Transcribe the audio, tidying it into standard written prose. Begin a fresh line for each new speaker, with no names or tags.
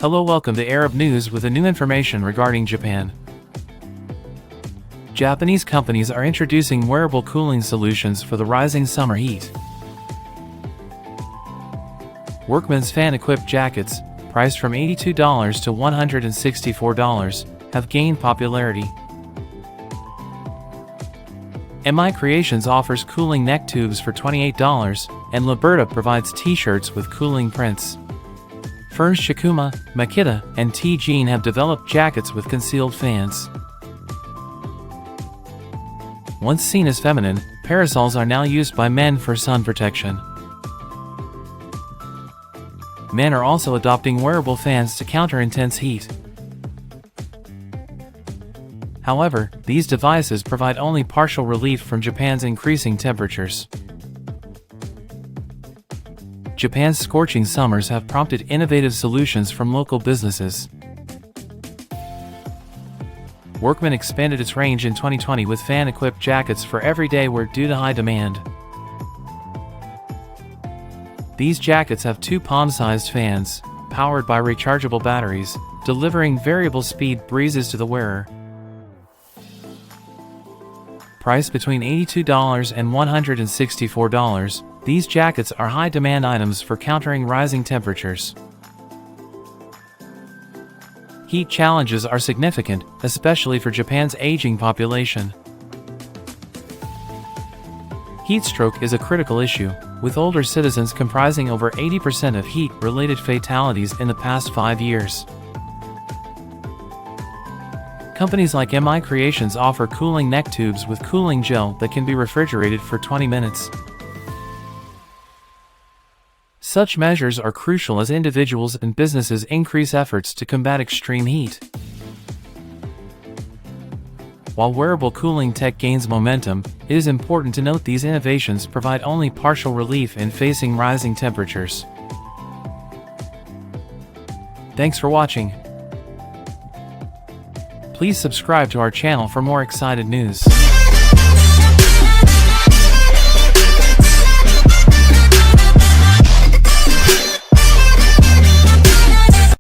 Hello, welcome to Arab News with the new information regarding Japan. Japanese companies are introducing wearable cooling solutions for the rising summer heat. Workman's fan-equipped jackets, priced from $82 to $164, have gained popularity. MI Creations offers cooling neck tubes for $28, and Liberta provides t-shirts with cooling prints. Firms Shikuma, Makita, and T-Jean have developed jackets with concealed fans. Once seen as feminine, parasols are now used by men for sun protection. Men are also adopting wearable fans to counter intense heat. However, these devices provide only partial relief from Japan's increasing temperatures. Japan's scorching summers have prompted innovative solutions from local businesses. Workman expanded its range in 2020 with fan-equipped jackets for everyday wear due to high demand. These jackets have two palm-sized fans, powered by rechargeable batteries, delivering variable speed breezes to the wearer. Priced between $82 and $164, these jackets are high-demand items for countering rising temperatures. Heat challenges are significant, especially for Japan's aging population. Heat stroke is a critical issue, with older citizens comprising over 80% of heat-related fatalities in the past 5 years. Companies like MI Creations offer cooling neck tubes with cooling gel that can be refrigerated for 20 minutes. Such measures are crucial as individuals and businesses increase efforts to combat extreme heat. While wearable cooling tech gains momentum, it is important to note these innovations provide only partial relief in facing rising temperatures. Thanks for watching. Please subscribe to our channel for more exciting news.